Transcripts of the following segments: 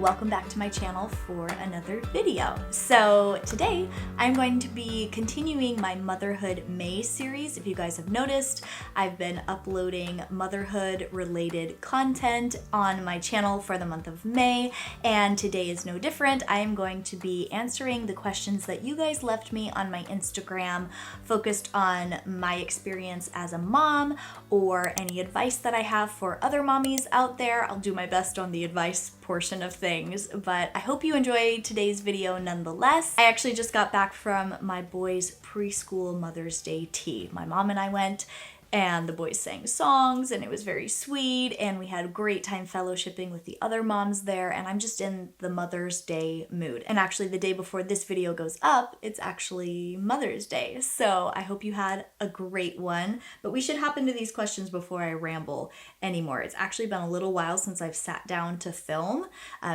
welcome back to my channel for another video. So today I'm going to be continuing my Motherhood May series. If you guys have noticed, I've been uploading motherhood related content on my channel for the month of May, and today is no different. I am going to be answering the questions that you guys left me on my Instagram, focused on my experience as a mom or any advice that I have for other mommies out there. I'll do my best on the advice portion of things, but I hope you enjoy today's video nonetheless. I actually just got back from my boys' preschool Mother's Day tea. My mom and I went, and the boys sang songs, and it was very sweet, and we had a great time fellowshipping with the other moms there, and I'm just in the Mother's Day mood. And actually the day before this video goes up, it's actually Mother's Day, so I hope you had a great one. But we should hop into these questions before I ramble anymore. It's actually been a little while since I've sat down to film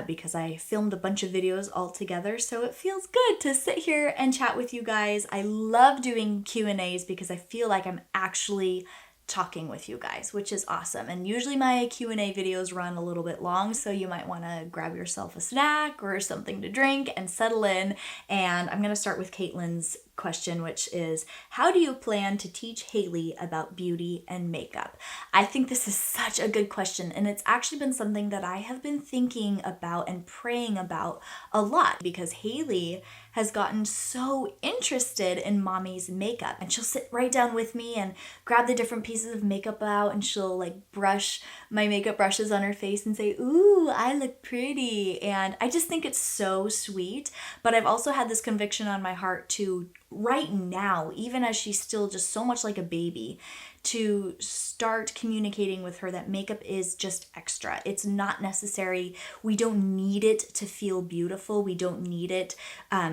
because I filmed a bunch of videos all together, so it feels good to sit here and chat with you guys. I love doing Q&As because I feel like I'm actually talking with you guys, which is awesome. And usually my Q&A videos run a little bit long, so you might want to grab yourself a snack or something to drink and settle in. And I'm going to start with Kaitlyns question, which is, how do you plan to teach Haley about beauty and makeup? I think this is such a good question, and it's actually been something that I have been thinking about and praying about a lot, because Haley has gotten so interested in mommy's makeup, and she'll sit right down with me and grab the different pieces of makeup out, and she'll like brush my makeup brushes on her face and say, "Ooh, I look pretty." And I just think it's so sweet. But I've also had this conviction on my heart to, right now, even as she's still just so much like a baby, to start communicating with her that makeup is just extra. It's not necessary. We don't need it to feel beautiful. We don't need it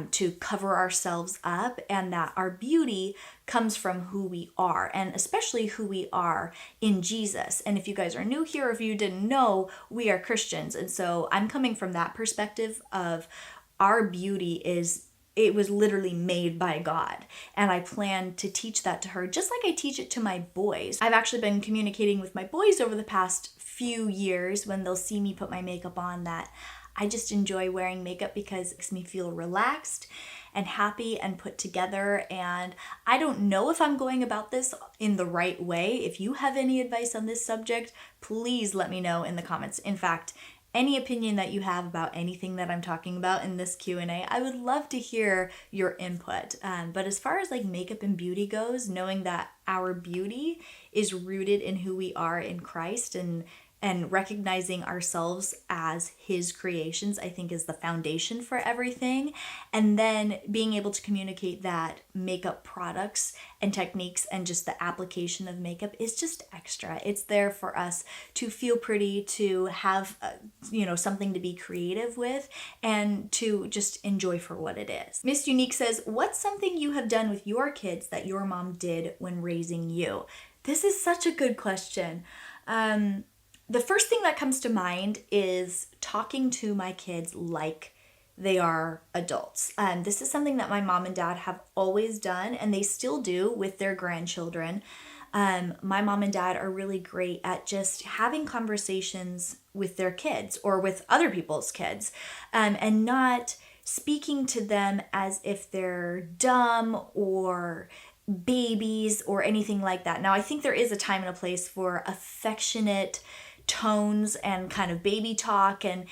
to cover ourselves up, and that our beauty comes from who we are, and especially who we are in Jesus. And if you guys are new here, or if you didn't know, we are Christians. And so I'm coming from that perspective of our beauty it was literally made by God. And I plan to teach that to her just like I teach it to my boys. I've actually been communicating with my boys over the past few years when they'll see me put my makeup on that I just enjoy wearing makeup because it makes me feel relaxed and happy and put together. And I don't know if I'm going about this in the right way. If you have any advice on this subject, please let me know in the comments. In fact, any opinion that you have about anything that I'm talking about in this Q&A, I would love to hear your input. But as far as like makeup and beauty goes, knowing that our beauty is rooted in who we are in Christ, and recognizing ourselves as His creations, I think is the foundation for everything. And then being able to communicate that makeup products and techniques and just the application of makeup is just extra. It's there for us to feel pretty, to have something to be creative with, and to just enjoy for what it is. Miss Unique says, what's something you have done with your kids that your mom did when raising you? This is such a good question. The first thing that comes to mind is talking to my kids like they are adults. This is something that my mom and dad have always done, and they still do with their grandchildren. My mom and dad are really great at just having conversations with their kids or with other people's kids, and not speaking to them as if they're dumb or babies or anything like that. Now, I think there is a time and a place for affectionate tones and kind of baby talk and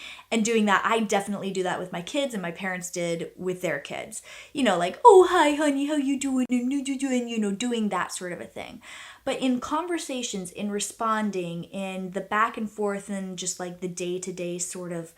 doing that. I definitely do that with my kids, and my parents did with their kids. Like, "Oh, hi, honey, how you doing?" And doing that sort of a thing. But in conversations, in responding, in the back and forth, and just like the day-to-day sort of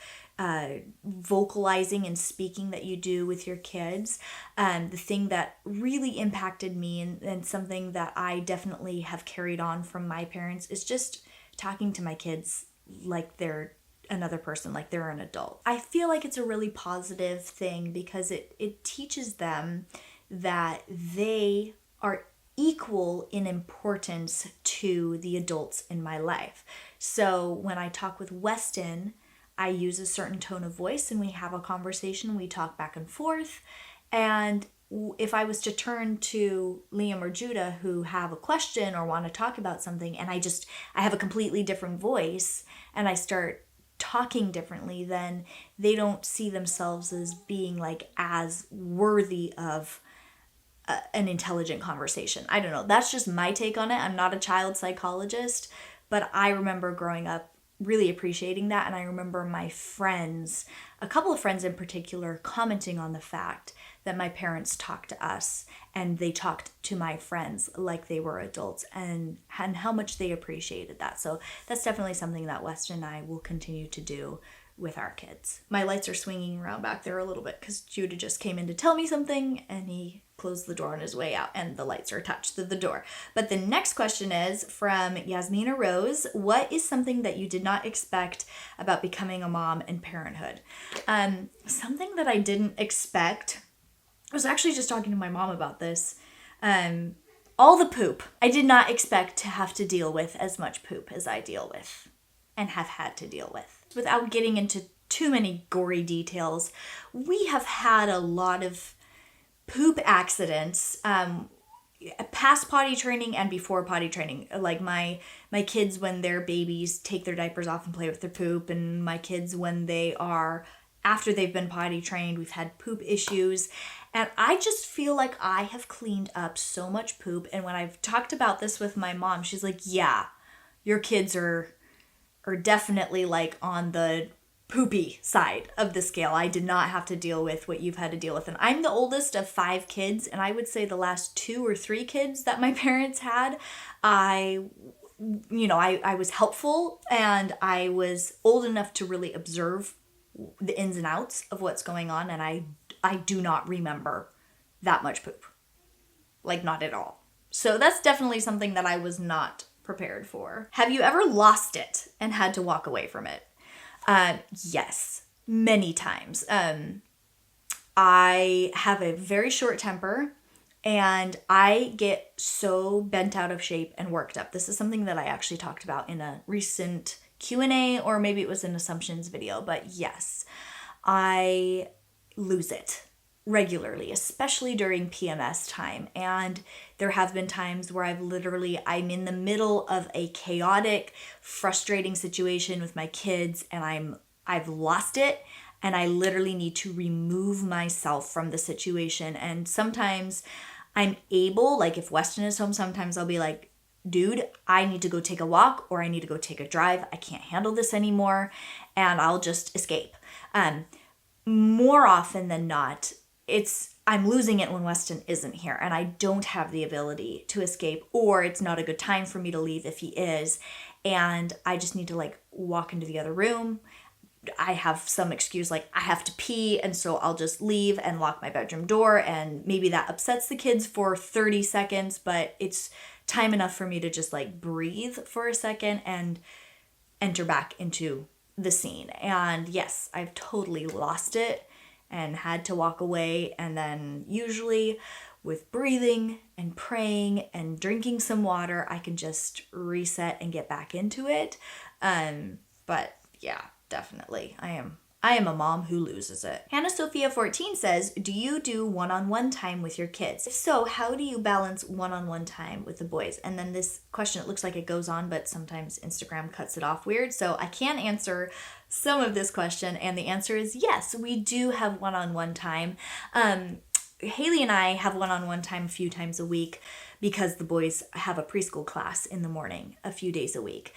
vocalizing and speaking that you do with your kids, the thing that really impacted me and something that I definitely have carried on from my parents is just talking to my kids like they're another person, like they're an adult. I feel like it's a really positive thing because it teaches them that they are equal in importance to the adults in my life. So when I talk with Weston, I use a certain tone of voice and we have a conversation, we talk back and forth. And if I was to turn to Liam or Judah who have a question or want to talk about something, and I have a completely different voice and I start talking differently, then they don't see themselves as being like as worthy of an intelligent conversation. I don't know. That's just my take on it. I'm not a child psychologist, but I remember growing up really appreciating that. And I remember my friends, a couple of friends in particular, commenting on the fact that my parents talked to us and they talked to my friends like they were adults, and how much they appreciated that. So that's definitely something that Weston and I will continue to do with our kids. My lights are swinging around back there a little bit because Judah just came in to tell me something and he closed the door on his way out and the lights are attached to the door. But the next question is from Yasmine Rose. What is something that you did not expect about becoming a mom and parenthood? Something that I didn't expect, I was actually just talking to my mom about this. All the poop. I did not expect to have to deal with as much poop as I deal with and have had to deal with. Without getting into too many gory details, we have had a lot of poop accidents, past potty training and before potty training. Like my kids, when they're babies, take their diapers off and play with their poop, and my kids, when they are after they've been potty trained, we've had poop issues. And I just feel like I have cleaned up so much poop. And when I've talked about this with my mom, she's like, yeah, your kids are definitely like on the poopy side of the scale. I did not have to deal with what you've had to deal with. And I'm the oldest of 5 kids. And I would say the last 2 or 3 kids that my parents had, I was helpful and I was old enough to really observe the ins and outs of what's going on. And I do not remember that much poop. Like, not at all. So that's definitely something that I was not prepared for. Have you ever lost it and had to walk away from it? Yes, many times. I have a very short temper and I get so bent out of shape and worked up. This is something that I actually talked about in a recent Q&A, or maybe it was an assumptions video, but yes, I lose it regularly, especially during PMS time. And there have been times where I'm in the middle of a chaotic, frustrating situation with my kids and I've lost it and I literally need to remove myself from the situation. And sometimes I'm able, like if Weston is home, sometimes I'll be like, dude, I need to go take a walk or I need to go take a drive. I can't handle this anymore. And I'll just escape. More often than not, I'm losing it when Weston isn't here and I don't have the ability to escape, or it's not a good time for me to leave if he is. And I just need to like walk into the other room. I have some excuse like I have to pee, and so I'll just leave and lock my bedroom door, and maybe that upsets the kids for 30 seconds, but it's time enough for me to just like breathe for a second and enter back into the scene. And yes, I've totally lost it and had to walk away, and then usually with breathing and praying and drinking some water, I can just reset and get back into it. But yeah, definitely I am a mom who loses it. Hannah Sophia 14 says, do you do one-on-one time with your kids? If so, how do you balance one-on-one time with the boys? And then this question, it looks like it goes on, but sometimes Instagram cuts it off weird. So I can answer some of this question. And the answer is yes, we do have one-on-one time. Haley and I have one-on-one time a few times a week because the boys have a preschool class in the morning a few days a week.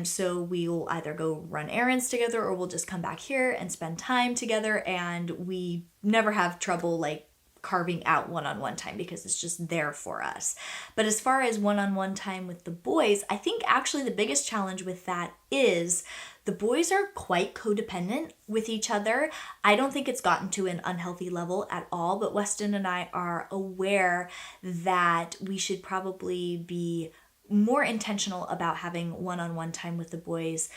So we will either go run errands together or we'll just come back here and spend time together, and we never have trouble like carving out one-on-one time because it's just there for us. But as far as one-on-one time with the boys, I think actually the biggest challenge with that is the boys are quite codependent with each other. I don't think it's gotten to an unhealthy level at all, but Weston and I are aware that we should probably be more intentional about having one-on-one time with the boys,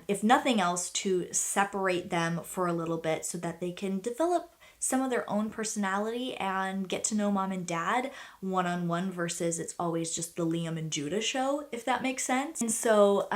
if nothing else, to separate them for a little bit so that they can develop some of their own personality and get to know mom and dad one-on-one versus it's always just the Liam and Judah show, if that makes sense. And so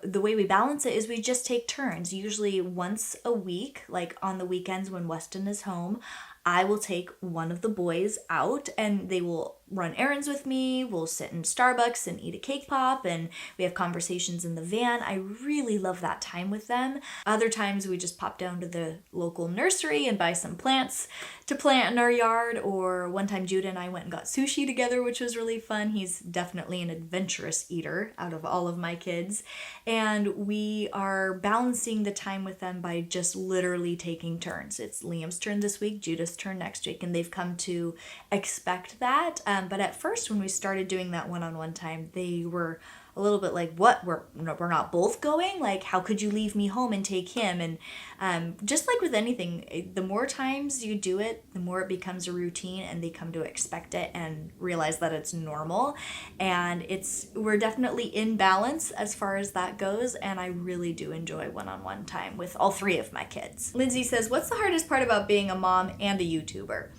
the way we balance it is we just take turns, usually once a week, like on the weekends when Weston is home. I will take one of the boys out and they will run errands with me. We'll sit in Starbucks and eat a cake pop, and we have conversations in the van. I really love that time with them. Other times we just pop down to the local nursery and buy some plants to plant in our yard. Or one time Judah and I went and got sushi together, which was really fun. He's definitely an adventurous eater out of all of my kids. And we are balancing the time with them by just literally taking turns. It's Liam's turn this week, Judah's turn next week, and they've come to expect that. But at first, when we started doing that one-on-one time, they were a little bit like, what, we're not both going? Like, how could you leave me home and take him? And just like with anything, the more times you do it, the more it becomes a routine, and they come to expect it and realize that it's normal. And we're definitely in balance as far as that goes, and I really do enjoy one-on-one time with all three of my kids. Lindsay says, what's the hardest part about being a mom and a YouTuber?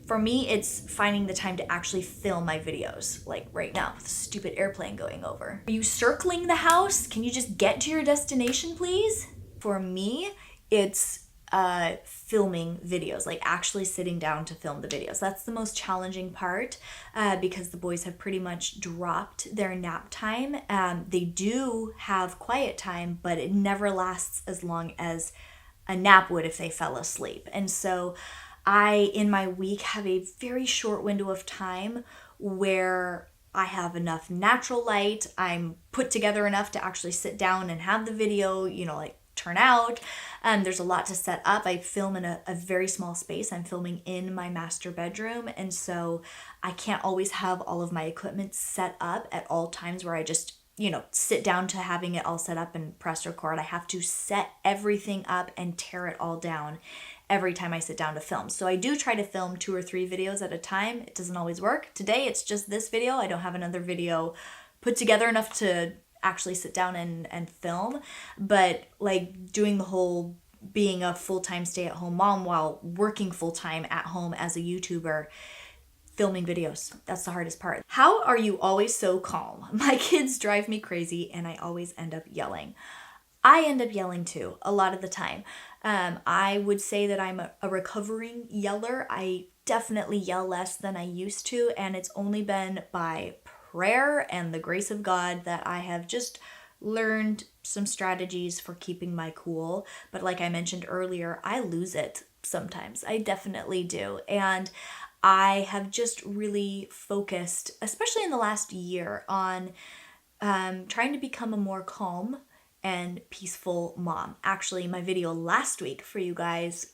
For me, it's finding the time to actually film my videos, like right now, with a stupid airplane going over. Are you circling the house? Can you just get to your destination, please? For me, it's filming videos, like actually sitting down to film the videos. That's the most challenging part because the boys have pretty much dropped their nap time. They do have quiet time, but it never lasts as long as a nap would if they fell asleep. And so I, in my week, have a very short window of time where I have enough natural light, I'm put together enough to actually sit down and have the video, like turn out. There's a lot to set up. I film in a very small space. I'm filming in my master bedroom, and so I can't always have all of my equipment set up at all times where I just sit down to having it all set up and press record. I have to set everything up and tear it all down every time I sit down to film. So I do try to film 2 or 3 videos at a time. It doesn't always work. Today it's just this video. I don't have another video put together enough to actually sit down and film. But like doing the whole being a full-time stay-at-home mom while working full-time at home as a YouTuber, filming videos, that's the hardest part. How are you always so calm? My kids drive me crazy and I always end up yelling. I end up yelling too, a lot of the time. I would say that I'm a recovering yeller. I definitely yell less than I used to, and it's only been by prayer and the grace of God that I have just learned some strategies for keeping my cool. But like I mentioned earlier, I lose it sometimes. I definitely do. And I have just really focused, especially in the last year, on trying to become a more calm and peaceful mom. Actually, my video last week for you guys,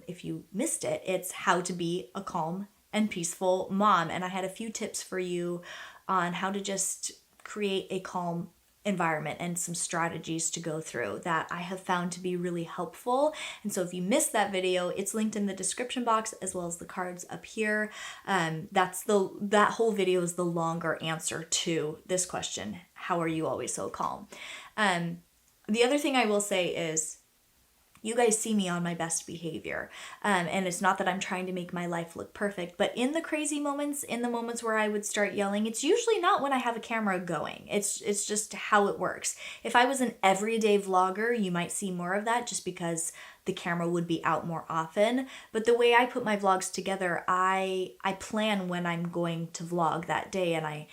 if you missed it, it's how to be a calm and peaceful mom. And I had a few tips for you on how to just create a calm environment and some strategies to go through that I have found to be really helpful. And so if you missed that video, it's linked in the description box as well as the cards up here. That whole video is the longer answer to this question: how are you always so calm? The other thing I will say is, you guys see me on my best behavior. And it's not that I'm trying to make my life look perfect, but in the crazy moments, in the moments where I would start yelling, it's usually not when I have a camera going. It's just how it works. If I was an everyday vlogger, you might see more of that just because the camera would be out more often. But the way I put my vlogs together, I plan when I'm going to vlog that day, and I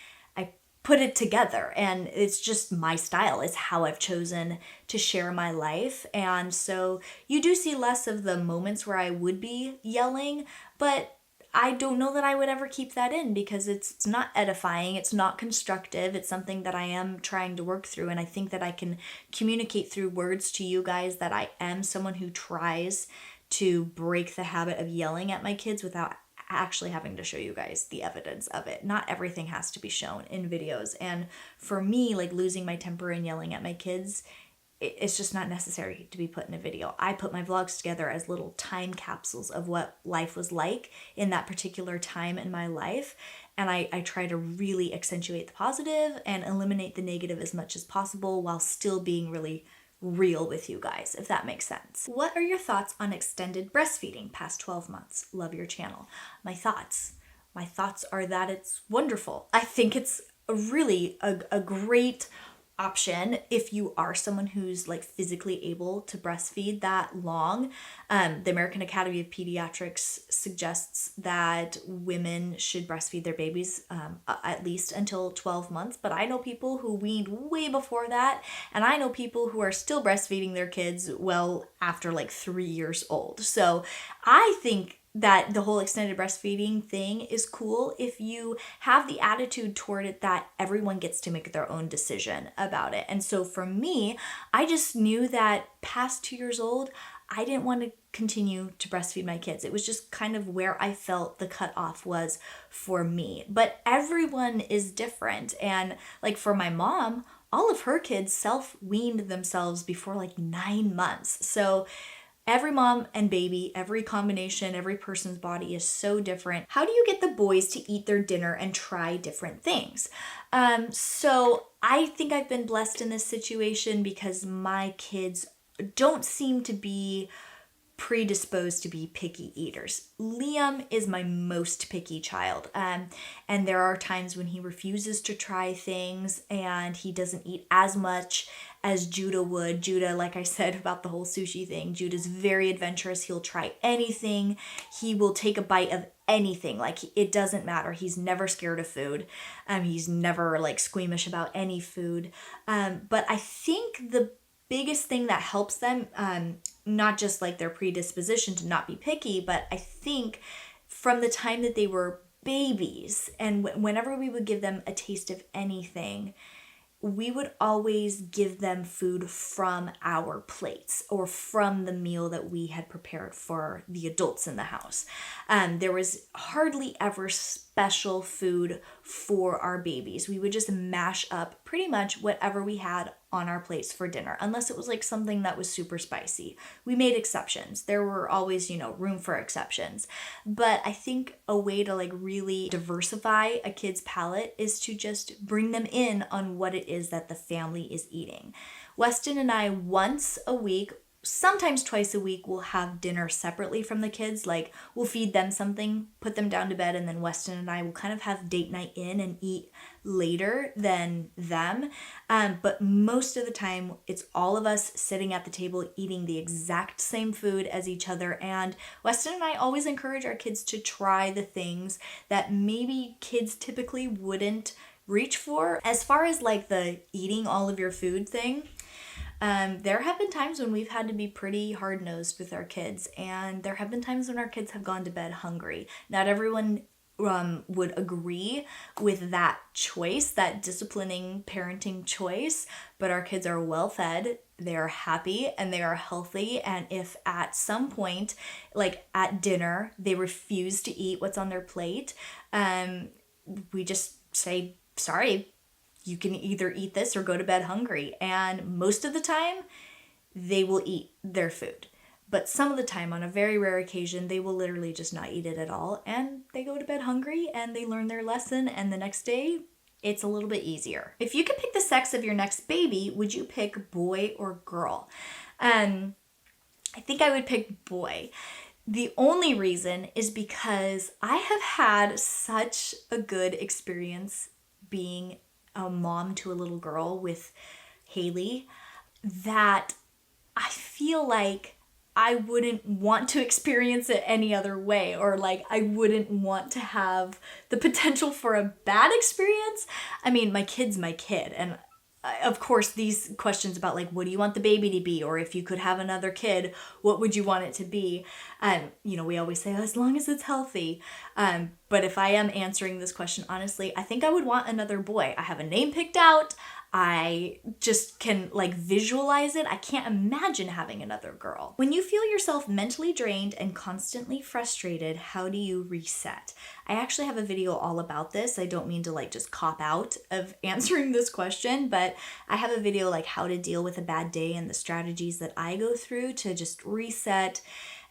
put it together, and it's just my style. It's how I've chosen to share my life. And so you do see less of the moments where I would be yelling, but I don't know that I would ever keep that in because it's not edifying, it's not constructive, it's something that I am trying to work through. And I think that I can communicate through words to you guys that I am someone who tries to break the habit of yelling at my kids without actually having to show you guys the evidence of it. Not everything has to be shown in videos. And for me, like losing my temper and yelling at my kids, it's just not necessary to be put in a video. I put my vlogs together as little time capsules of what life was like in that particular time in my life. And I try to really accentuate the positive and eliminate the negative as much as possible while still being really real with you guys, if that makes sense. What are your thoughts on extended breastfeeding past 12 months? Love your channel. My thoughts are that it's wonderful. I think it's really a great option if you are someone who's like physically able to breastfeed that long. The American Academy of Pediatrics suggests that women should breastfeed their babies at least until 12 months, but I know people who weaned way before that, and I know people who are still breastfeeding their kids well after like 3 years old. So I think that the whole extended breastfeeding thing is cool if you have the attitude toward it that everyone gets to make their own decision about it. And so for me, I just knew that past 2 years old, I didn't want to continue to breastfeed my kids. It was just kind of where I felt the cutoff was for me. But everyone is different. And like for my mom, all of her kids self-weaned themselves before like 9 months. So every mom and baby, every combination, every person's body is so different. How do you get the boys to eat their dinner and try different things? So I think I've been blessed in this situation because my kids don't seem to be predisposed to be picky eaters. Liam is my most picky child. And there are times when he refuses to try things and he doesn't eat as much as Judah would. Judah, like I said about the whole sushi thing, Judah's very adventurous. He'll try anything. He will take a bite of anything. Like it doesn't matter. He's never scared of food. He's never like squeamish about any food. But I think the biggest thing that helps them, not just like their predisposition to not be picky, but I think from the time that they were babies and whenever we would give them a taste of anything, we would always give them food from our plates or from the meal that we had prepared for the adults in the house. There was hardly ever special food for our babies. We would just mash up pretty much whatever we had on our plates for dinner, unless it was like something that was super spicy. We made exceptions. There were always, room for exceptions. But I think a way to like really diversify a kid's palate is to just bring them in on what it is that the family is eating. Weston and I once a week, sometimes twice a week, we'll have dinner separately from the kids. Like we'll feed them something, put them down to bed, and then Weston and I will kind of have date night in and eat later than them. But most of the time it's all of us sitting at the table eating the exact same food as each other. And Weston and I always encourage our kids to try the things that maybe kids typically wouldn't reach for. As far as like the eating all of your food thing, there have been times when we've had to be pretty hard-nosed with our kids, and there have been times when our kids have gone to bed hungry. Not everyone would agree with that choice, that disciplining parenting choice, but our kids are well fed, they are happy, and they are healthy. And if at some point, like at dinner, they refuse to eat what's on their plate, we just say, sorry, you can either eat this or go to bed hungry. And most of the time, they will eat their food. But some of the time, on a very rare occasion, they will literally just not eat it at all. And they go to bed hungry and they learn their lesson. And the next day, it's a little bit easier. If you could pick the sex of your next baby, would you pick boy or girl? I think I would pick boy. The only reason is because I have had such a good experience being a mom to a little girl with Haley that I feel like I wouldn't want to experience it any other way, or like I wouldn't want to have the potential for a bad experience. I mean, my kid's my kid, and of course these questions about like what do you want the baby to be, or if you could have another kid, what would you want it to be? We always say as long as it's healthy. But if I am answering this question honestly, I think I would want another boy. I have a name picked out. I just can like visualize it. I can't imagine having another girl. When you feel yourself mentally drained and constantly frustrated, how do you reset? I actually have a video all about this. I don't mean to like just cop out of answering this question, but I have a video like how to deal with a bad day and the strategies that I go through to just reset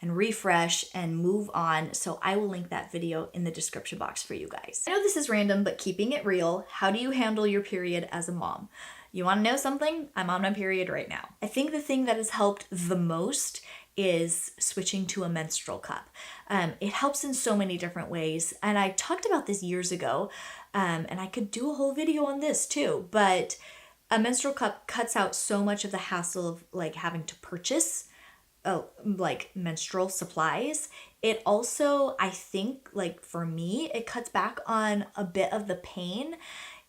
and refresh and move on. So I will link that video in the description box for you guys. I know this is random, but keeping it real, how do you handle your period as a mom? You want to know something? I'm on my period right now. I think the thing that has helped the most is switching to a menstrual cup. It helps in so many different ways. And I talked about this years ago, and I could do a whole video on this too, but a menstrual cup cuts out so much of the hassle of like having to purchase like menstrual supplies. It also, I think, like for me, it cuts back on a bit of the pain.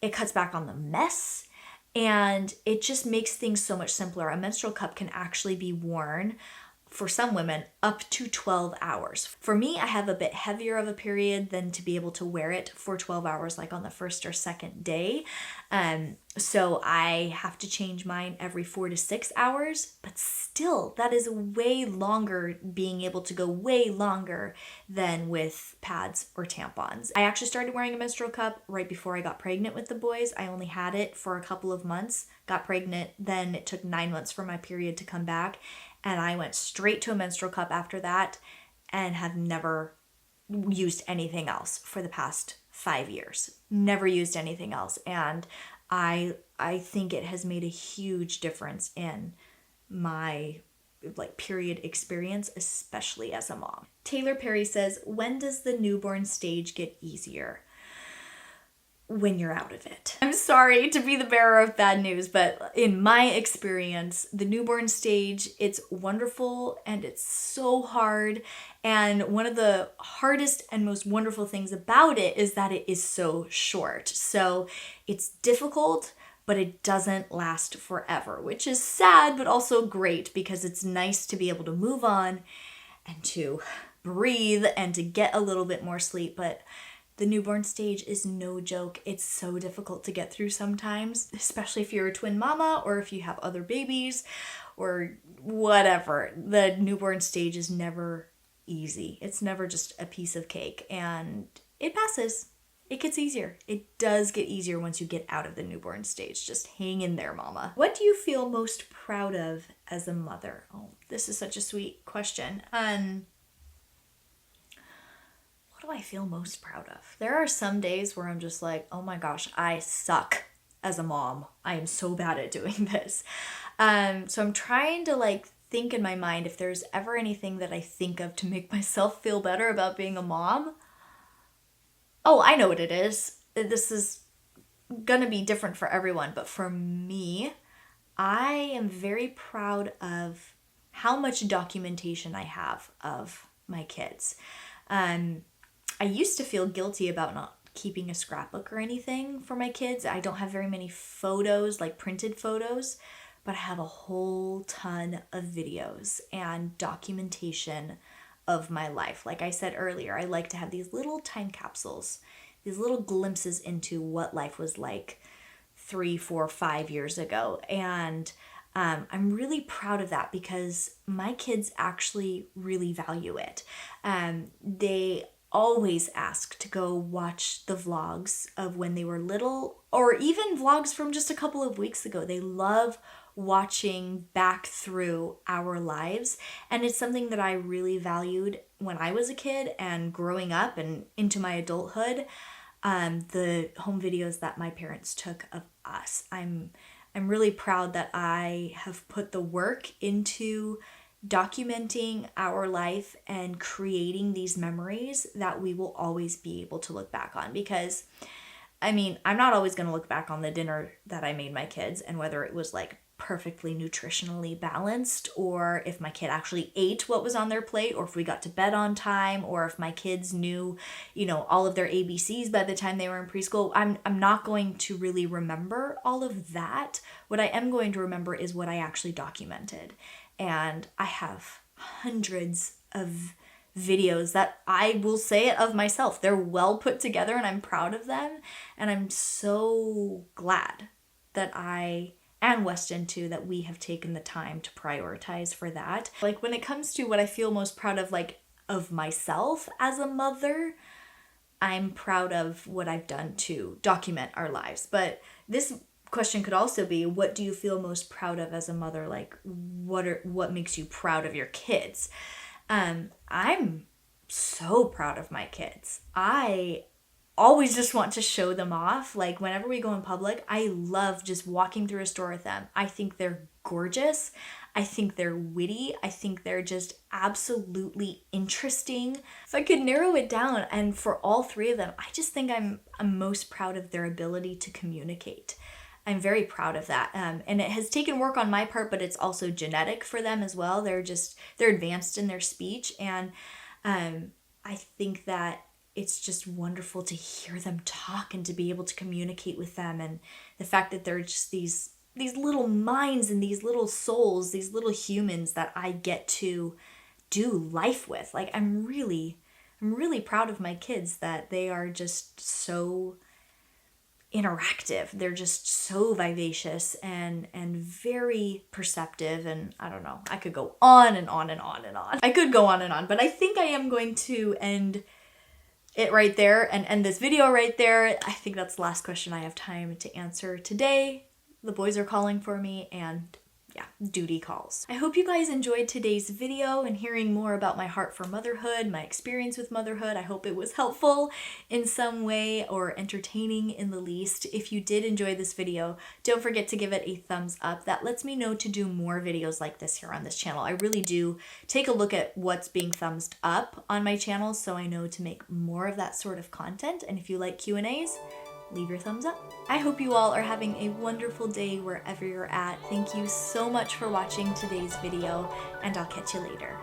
It cuts back on the mess. And it just makes things so much simpler. A menstrual cup can actually be worn for some women up to 12 hours. For me, I have a bit heavier of a period than to be able to wear it for 12 hours like on the first or second day. So I have to change mine every 4 to 6 hours, but still that is way longer, being able to go way longer than with pads or tampons. I actually started wearing a menstrual cup right before I got pregnant with the boys. I only had it for a couple of months, got pregnant, then it took 9 months for my period to come back. And I went straight to a menstrual cup after that and have never used anything else for the past 5 years. Never used anything else. And I think it has made a huge difference in my like period experience, especially as a mom. Taylor Perry says, when does the newborn stage get easier? When you're out of it. I'm sorry to be the bearer of bad news, but in my experience, the newborn stage, it's wonderful and it's so hard. And one of the hardest and most wonderful things about it is that it is so short. So it's difficult, but it doesn't last forever, which is sad, but also great because it's nice to be able to move on and to breathe and to get a little bit more sleep. But the newborn stage is no joke. It's so difficult to get through sometimes, especially if you're a twin mama or if you have other babies or whatever. The newborn stage is never easy. It's never just a piece of cake, and it passes. It gets easier. It does get easier once you get out of the newborn stage. Just hang in there, mama. What do you feel most proud of as a mother? Oh, this is such a sweet question. What do I feel most proud of? There are some days where I'm just like, oh my gosh, I suck as a mom. I am so bad at doing this. So I'm trying to like think in my mind if there's ever anything that I think of to make myself feel better about being a mom. Oh, I know what it is. This is gonna be different for everyone, but for me, I am very proud of how much documentation I have of my kids. I used to feel guilty about not keeping a scrapbook or anything for my kids. I don't have very many photos, like printed photos, but I have a whole ton of videos and documentation of my life. Like I said earlier, I like to have these little time capsules, these little glimpses into what life was like 3, 4, 5 years ago. And I'm really proud of that because my kids actually really value it. They always ask to go watch the vlogs of when they were little, or even vlogs from just a couple of weeks ago. They love watching back through our lives, and it's something that I really valued when I was a kid and growing up and into my adulthood. The home videos that my parents took of us, I'm really proud that I have put the work into documenting our life and creating these memories that we will always be able to look back on. Because I mean, I'm not always going to look back on the dinner that I made my kids and whether it was like perfectly nutritionally balanced, or if my kid actually ate what was on their plate, or if we got to bed on time, or if my kids knew, all of their ABCs by the time they were in preschool. I'm not going to really remember all of that. What I am going to remember is what I actually documented. And I have hundreds of videos that I will say it of myself. They're well put together and I'm proud of them. And I'm so glad that I, and Weston too, that we have taken the time to prioritize for that. Like when it comes to what I feel most proud of, like of myself as a mother, I'm proud of what I've done to document our lives. But this question could also be, what do you feel most proud of as a mother? Like what makes you proud of your kids? I'm so proud of my kids. I always just want to show them off. Like whenever we go in public, I love just walking through a store with them. I think they're gorgeous. I think they're witty. I think they're just absolutely interesting. If I could narrow it down, and for all three of them, I just think I'm most proud of their ability to communicate. I'm very proud of that. And it has taken work on my part, but it's also genetic for them as well. They're advanced in their speech. And I think that it's just wonderful to hear them talk and to be able to communicate with them. And the fact that they're just these little minds and these little souls, these little humans that I get to do life with. Like, I'm really proud of my kids that they are just so interactive. They're just so vivacious and very perceptive. And I don't know, I could go on and on and on and on. I could go on and on, but I think I am going to end it right there and end this video right there. I think that's the last question I have time to answer today. The boys are calling for me, and yeah, duty calls. I hope you guys enjoyed today's video and hearing more about my heart for motherhood, my experience with motherhood. I hope it was helpful in some way or entertaining in the least. If you did enjoy this video, don't forget to give it a thumbs up. That lets me know to do more videos like this here on this channel. I really do take a look at what's being thumbs up on my channel so I know to make more of that sort of content. And if you like Q&As, leave your thumbs up. I hope you all are having a wonderful day wherever you're at. Thank you so much for watching today's video, and I'll catch you later.